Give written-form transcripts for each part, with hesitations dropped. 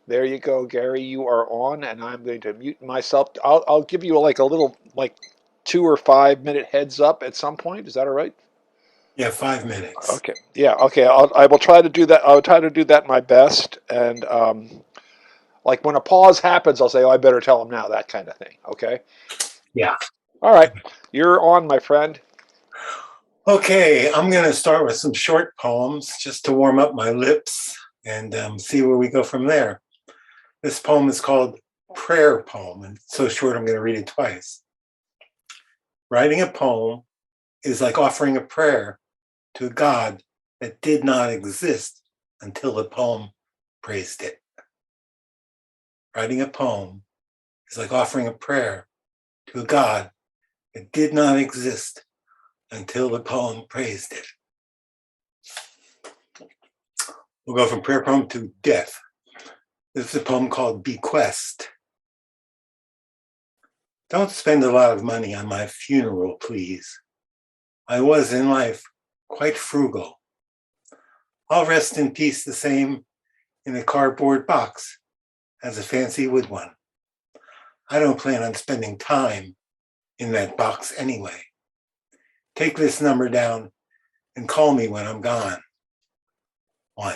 There you go, Gary. You are on, and I'm going to mute myself. I'll give you like a little 2 or 5 minute heads up at some point. Is that all right? Yeah, 5 minutes. Okay. Yeah. Okay. I will try to do that. I'll try to do that my best. And like when a pause happens, I'll say, "Oh, I better tell him now." That kind of thing. Okay. Yeah. All right. You're on, my friend. Okay, I'm going to start with some short poems just to warm up my lips and see where we go from there. This poem is called Prayer Poem, and it's so short I'm going to read it twice. Writing a poem is like offering a prayer to a God that did not exist until the poem praised it. Writing a poem is like offering a prayer to a God that did not exist until the poem praised it. We'll go from prayer poem to death. This is a poem called Bequest. Don't spend a lot of money on my funeral, please. I was in life quite frugal. I'll rest in peace the same in a cardboard box as a fancy wood one. I don't plan on spending time in that box anyway. Take this number down and call me when I'm gone. 1.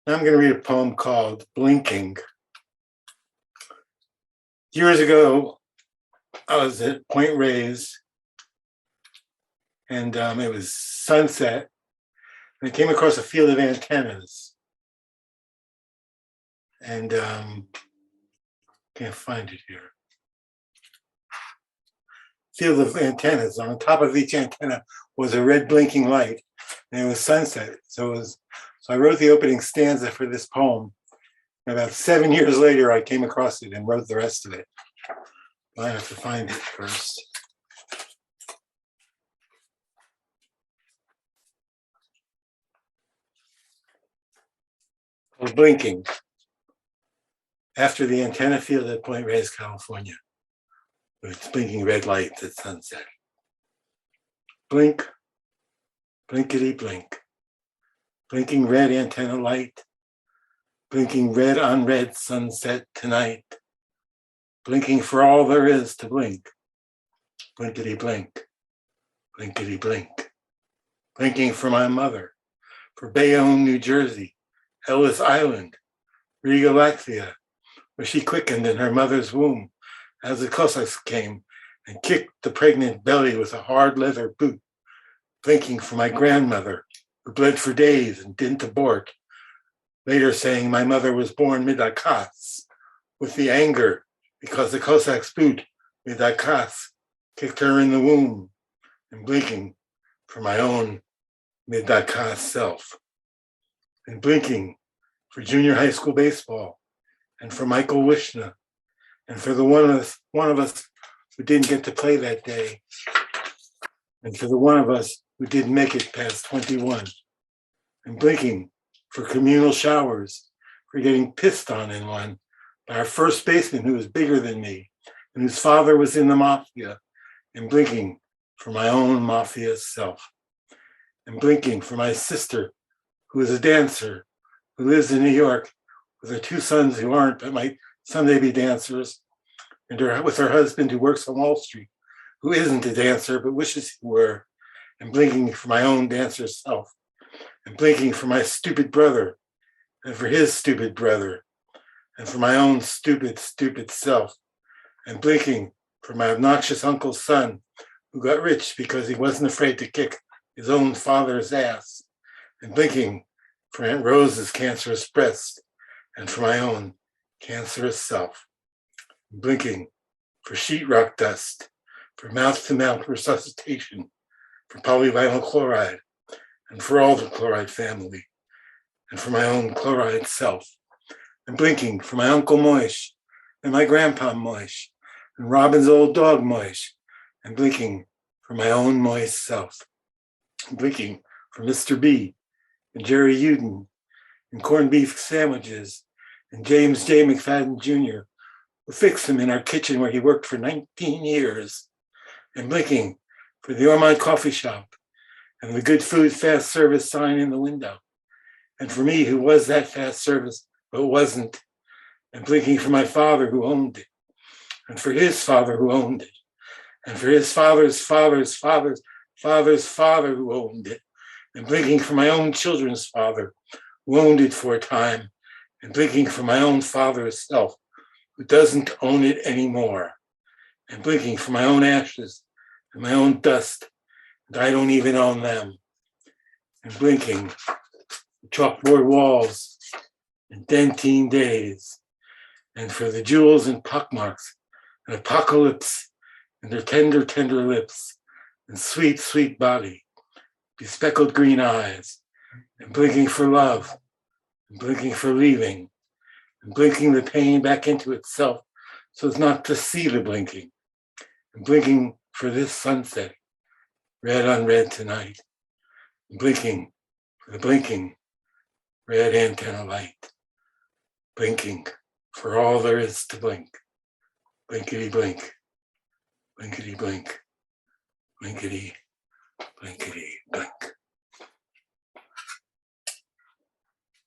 Now I'm going to read a poem called Blinking. Years ago, I was at Point Reyes, and it was sunset, and I came across a field of antennas. And can't find it here. Field of antennas. On top of each antenna was a red blinking light, and it was sunset. So I wrote the opening stanza for this poem. And about 7 years later, I came across it and wrote the rest of it. I have to find it first. I was blinking after the antenna field at Point Reyes, California, with its blinking red lights at sunset. Blink, blinkety blink. Blinking red antenna light, blinking red on red sunset tonight, blinking for all there is to blink. Blinkety blink, blinkety blink. Blinking for my mother, for Bayonne, New Jersey, Ellis Island, Riga, Latvia, where she quickened in her mother's womb as the Cossacks came and kicked the pregnant belly with a hard leather boot. Blinking for my grandmother, who bled for days and didn't abort, later saying my mother was born midakas, with the anger because the Cossacks boot midakas kicked her in the womb, and blinking for my own midakas self, and blinking for junior high school baseball, and for Michael Wishna, and for the one of us who didn't get to play that day, and for the one of us who didn't make it past 21, and blinking for communal showers, for getting pissed on in one by our first baseman who was bigger than me and whose father was in the mafia, and blinking for my own mafia self, and blinking for my sister who is a dancer, who lives in New York with her 2 sons who aren't but might someday be dancers, and with her husband who works on Wall Street, who isn't a dancer but wishes he were, and blinking for my own dancer self, and blinking for my stupid brother, and for his stupid brother, and for my own stupid, stupid self, and blinking for my obnoxious uncle's son, who got rich because he wasn't afraid to kick his own father's ass, and blinking for Aunt Rose's cancerous breast, and for my own cancerous self, and blinking for sheetrock dust, for mouth-to-mouth resuscitation, for polyvinyl chloride, and for all the chloride family, and for my own chloride self, and blinking for my Uncle Moish, and my Grandpa Moish, and Robin's old dog Moish, and blinking for my own moist self, and blinking for Mr. B, and Jerry Uden, and corned beef sandwiches, and James J. McFadden Jr., who fixed him in our kitchen where he worked for 19 years, and blinking for the Ormond Coffee Shop, and the good food fast service sign in the window. And for me, who was that fast service, but wasn't, and blinking for my father who owned it, and for his father who owned it, and for his father's father's father's father's father who owned it, and blinking for my own children's father who owned it for a time, and blinking for my own father's self who doesn't own it anymore, and blinking for my own ashes and my own dust, and I don't even own them, and blinking the chalkboard walls and dentine days, and for the jewels and pockmarks and apocalypse and their tender, tender lips and sweet, sweet body, bespeckled green eyes, and blinking for love, and blinking for leaving, and blinking the pain back into itself so as not to see the blinking, and blinking for this sunset, red on red tonight, and blinking for the blinking red antenna light, blinking for all there is to blink, blinkety blink, blinkety blink, blinkety, blinkety blink.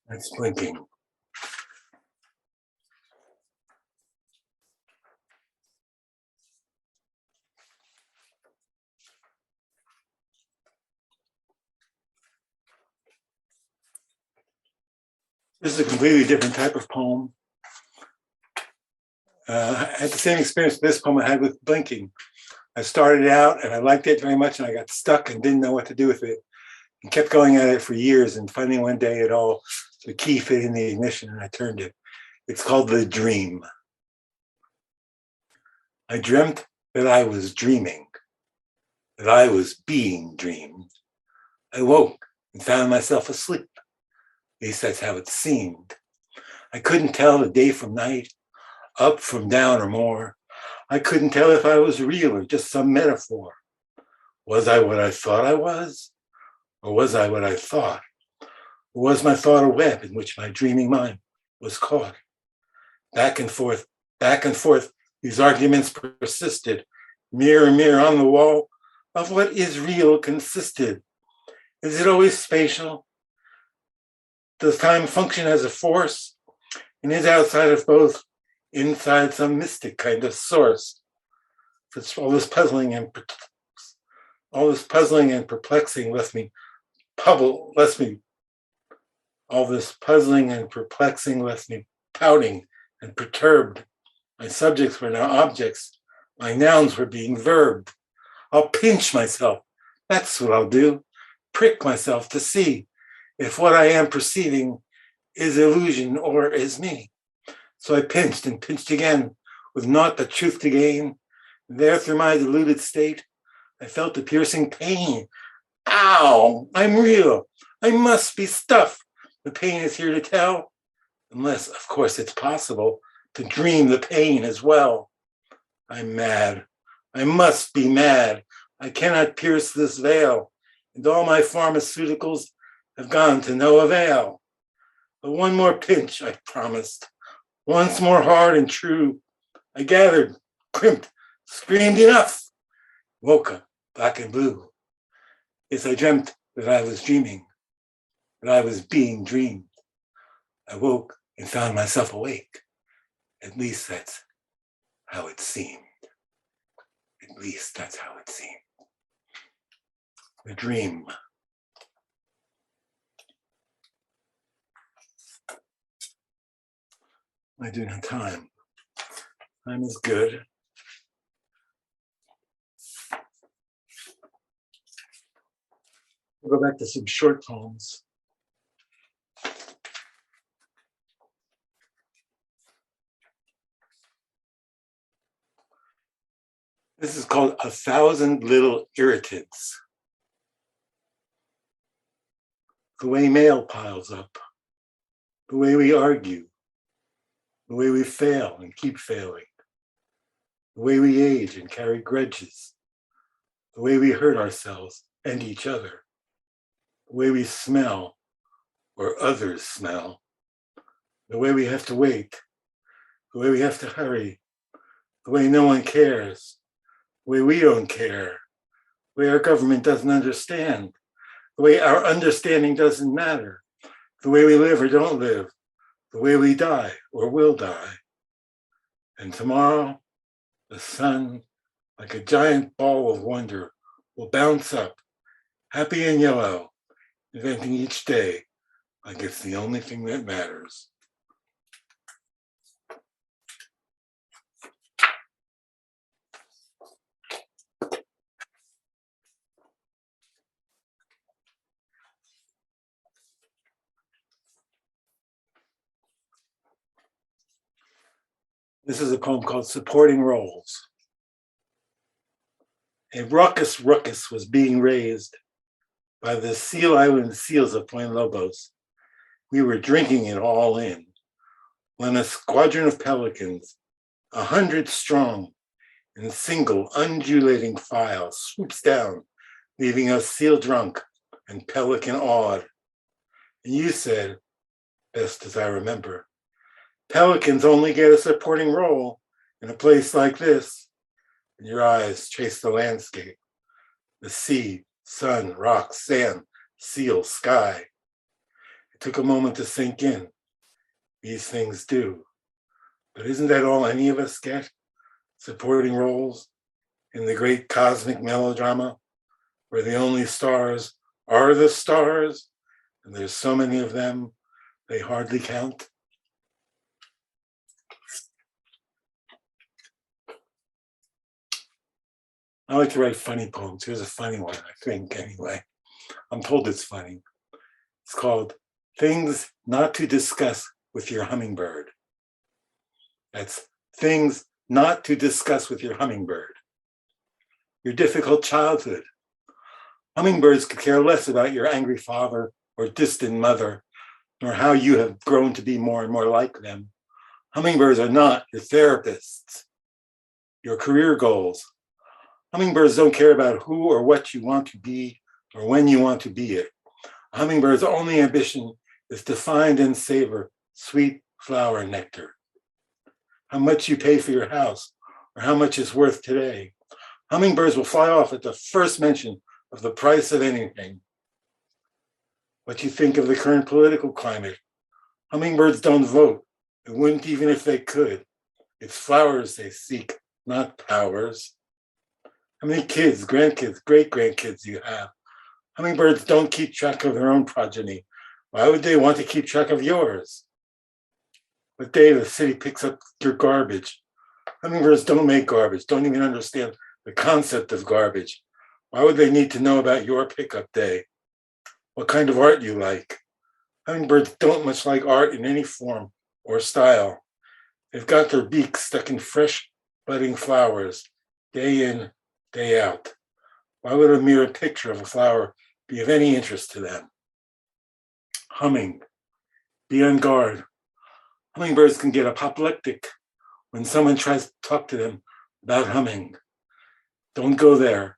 That's blinking. This is a completely different type of poem. I had the same experience with this poem I had with blinking. I started out and I liked it very much and I got stuck and didn't know what to do with it and kept going at it for years, and finally one day it all, the key fit in the ignition and I turned it. It's called The Dream. I dreamt that I was dreaming, that I was being dreamed. I woke and found myself asleep. At least that's how it seemed. I couldn't tell the day from night, up from down or more. I couldn't tell if I was real or just some metaphor. Was I what I thought I was? Or was I what I thought? Or was my thought a web in which my dreaming mind was caught? Back and forth, these arguments persisted. Mirror, mirror on the wall, of what is real consisted. Is it always spatial? Does time function as a force? And is outside of both, inside some mystic kind of source? It's all this puzzling and perplexing left me pouting and perturbed. My subjects were now objects. My nouns were being verbed. I'll pinch myself. That's what I'll do. Prick myself to see if what I am perceiving is illusion or is me. So I pinched and pinched again with naught but truth to gain. There through my deluded state, I felt the piercing pain. Ow, I'm real. I must be stuff. The pain is here to tell. Unless, of course, it's possible to dream the pain as well. I'm mad. I must be mad. I cannot pierce this veil. And all my pharmaceuticals have gone to no avail. But one more pinch, I promised. Once more hard and true. I gathered, crimped, screamed enough. Woke up, black and blue. Yes, I dreamt that I was dreaming, that I was being dreamed. I woke and found myself awake. At least that's how it seemed. At least that's how it seemed. The dream. I do not time. Time is good. We'll go back to some short poems. This is called 1,000 Little Irritants. The way mail piles up, the way we argue, the way we fail and keep failing, the way we age and carry grudges, the way we hurt ourselves and each other, the way we smell or others smell, the way we have to wait, the way we have to hurry, the way no one cares, the way we don't care, the way our government doesn't understand, the way our understanding doesn't matter, the way we live or don't live, the way we die or will die. And tomorrow, the sun, like a giant ball of wonder, will bounce up, happy and yellow, inventing each day like it's the only thing that matters. This is a poem called Supporting Roles. A raucous ruckus was being raised by the Seal Island seals of Point Lobos. We were drinking it all in when a squadron of pelicans, 100 strong, in single undulating file, swoops down, leaving us seal drunk and pelican awed. And you said, best as I remember, pelicans only get a supporting role in a place like this. And your eyes trace the landscape, the sea, sun, rocks, sand, seal, sky. It took a moment to sink in. These things do. But isn't that all any of us get? Supporting roles in the great cosmic melodrama where the only stars are the stars, and there's so many of them, they hardly count. I like to write funny poems. Here's a funny one, I think, anyway. I'm told it's funny. It's called Things Not to Discuss with Your Hummingbird. That's things not to discuss with your hummingbird. Your difficult childhood. Hummingbirds could care less about your angry father or distant mother, nor how you have grown to be more and more like them. Hummingbirds are not your therapists. Your career goals. Hummingbirds don't care about who or what you want to be or when you want to be it. A hummingbird's only ambition is to find and savor sweet flower nectar. How much you pay for your house or how much it's worth today. Hummingbirds will fly off at the first mention of the price of anything. What you think of the current political climate. Hummingbirds don't vote. They wouldn't even if they could. It's flowers they seek, not powers. How many kids, grandkids, great-grandkids you have? Hummingbirds don't keep track of their own progeny. Why would they want to keep track of yours? What day the city picks up your garbage? Hummingbirds don't make garbage, don't even understand the concept of garbage. Why would they need to know about your pickup day? What kind of art you like? Hummingbirds don't much like art in any form or style. They've got their beaks stuck in fresh budding flowers, day in, day out. Why would a mere picture of a flower be of any interest to them? Humming. Be on guard. Hummingbirds can get apoplectic when someone tries to talk to them about humming. Don't go there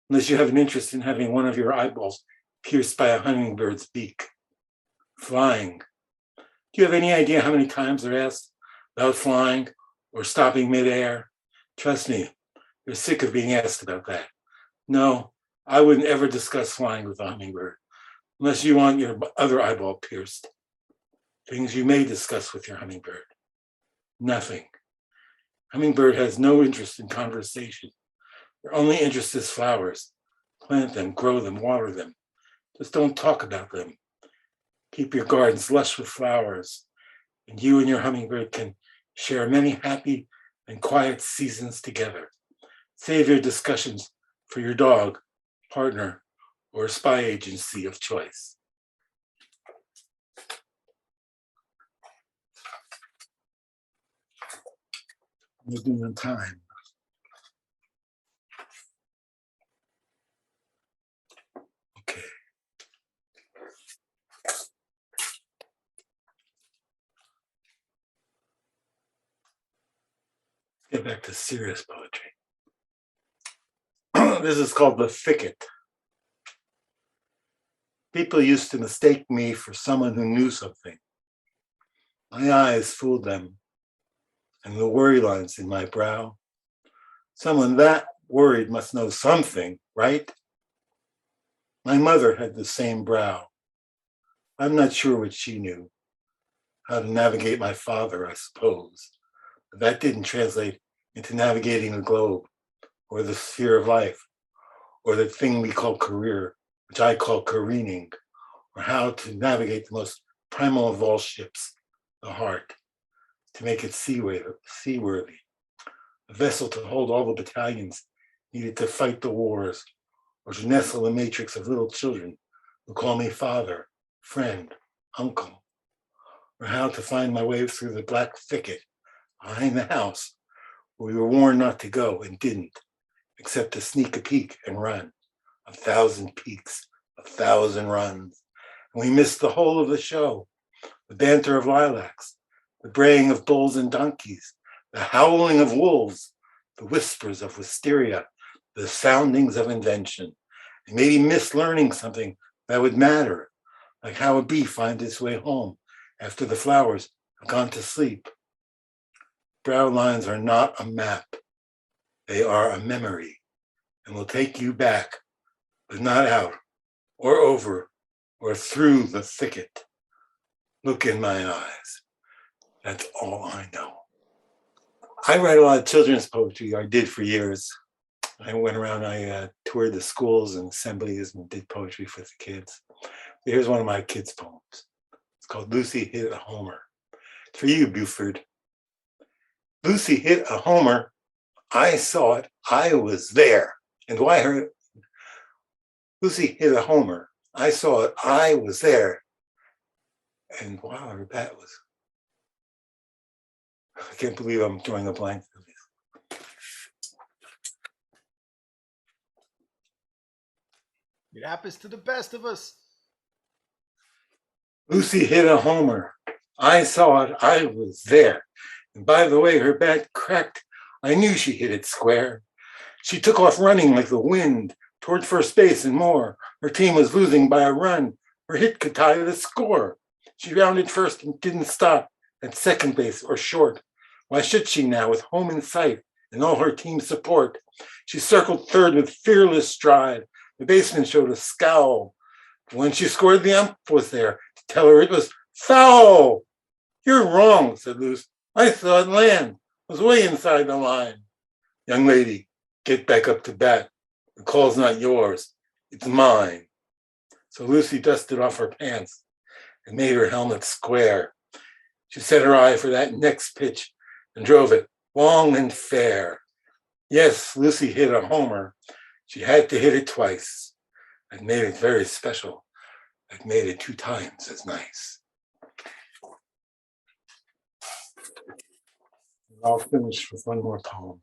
unless you have an interest in having one of your eyeballs pierced by a hummingbird's beak. Flying. Do you have any idea how many times they're asked about flying or stopping midair? Trust me, you're sick of being asked about that. No, I wouldn't ever discuss flying with a hummingbird unless you want your other eyeball pierced. Things you may discuss with your hummingbird. Nothing. Hummingbird has no interest in conversation. Their only interest is flowers. Plant them, grow them, water them. Just don't talk about them. Keep your gardens lush with flowers, and you and your hummingbird can share many happy and quiet seasons together. Save your discussions for your dog, partner, or spy agency of choice. We're doing time. Okay. Get back to serious poetry. This is called The Thicket. People used to mistake me for someone who knew something. My eyes fooled them, and the worry lines in my brow. Someone that worried must know something, right? My mother had the same brow. I'm not sure what she knew. How to navigate my father, I suppose. But that didn't translate into navigating the globe or the sphere of life or the thing we call career, which I call careening, or how to navigate the most primal of all ships, the heart, to make it seaworthy, a vessel to hold all the battalions needed to fight the wars, or to nestle the matrix of little children who call me father, friend, uncle, or how to find my way through the black thicket behind the house where we were warned not to go and didn't, except to sneak a peek and run. 1,000 peeks, 1,000 runs. And we missed the whole of the show, the banter of lilacs, the braying of bulls and donkeys, the howling of wolves, the whispers of wisteria, the soundings of invention, and maybe miss learning something that would matter, like how a bee finds its way home after the flowers have gone to sleep. Brow lines are not a map. They are a memory and will take you back, but not out or over or through the thicket. Look in my eyes. That's all I know. I write a lot of children's poetry, I did for years. I went around, I toured the schools and assemblies and did poetry for the kids. Here's one of my kids' poems. It's called Lucy Hit a Homer. It's for you, Buford. Lucy hit a homer. I saw it. I was there. And why her? Lucy hit a homer. I saw it. I was there. And wow, her bat was. I can't believe I'm drawing a blank. It happens to the best of us. Lucy hit a homer. I saw it. I was there. And by the way her bat cracked, I knew she hit it square. She took off running like the wind toward first base and more. Her team was losing by a run. Her hit could tie the score. She rounded first and didn't stop at second base or short. Why should she now, with home in sight and all her team's support? She circled third with fearless stride. The baseman showed a scowl. But when she scored, the ump was there to tell her it was foul. You're wrong, said Luce. I saw it land. It was way inside the line. Young lady, get back up to bat. The call's not yours. It's mine. So Lucy dusted off her pants and made her helmet square. She set her eye for that next pitch and drove it long and fair. Yes, Lucy hit a homer. She had to hit it twice. That made it very special. That made it 2 times as nice. I'll finish with one more poem.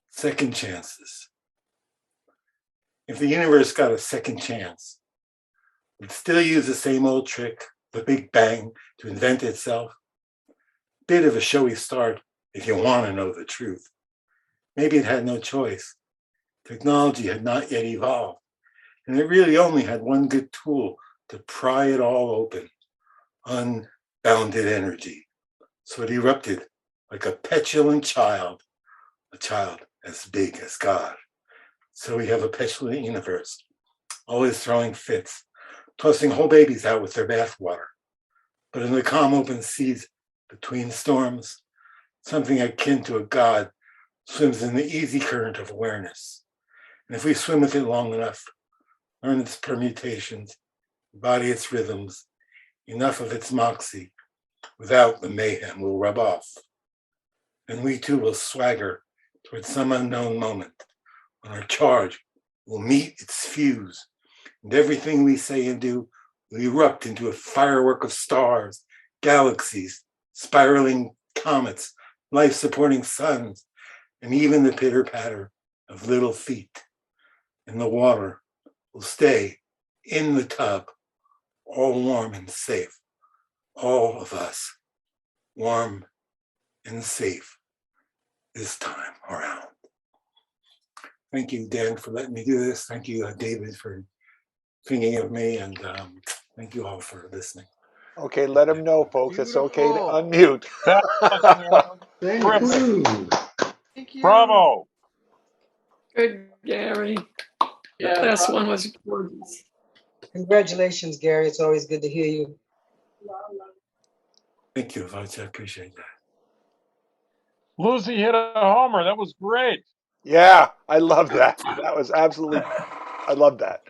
Second chances. If the universe got a second chance, would it still use the same old trick, the Big Bang, to invent itself? Bit of a showy start if you want to know the truth. Maybe it had no choice. Technology had not yet evolved, and it really only had one good tool to pry it all open, unbounded energy. So it erupted like a petulant child, a child as big as God. So we have a petulant universe, always throwing fits, tossing whole babies out with their bathwater. But in the calm open seas between storms, something akin to a God swims in the easy current of awareness. And if we swim with it long enough, learn its permutations, embody its rhythms, enough of its moxie, without the mayhem will rub off. And we too will swagger towards some unknown moment when our charge will meet its fuse, and everything we say and do will erupt into a firework of stars, galaxies, spiraling comets, life-supporting suns, and even the pitter-patter of little feet. And the water will stay in the tub, all warm and safe. All of us, warm and safe this time around. Thank you, Dan, for letting me do this. Thank you, David, for thinking of me, and thank you all for listening. Okay, let him know, folks. It's okay to Beautiful. unmute. Thank you. you. Bravo. Good, Gary. Yeah, That last one was gorgeous. Congratulations, Gary. It's always good to hear you. Thank you, Voce. I appreciate that. Lucy hit a homer. That was great. Yeah, I love that. That was absolutely. I love that.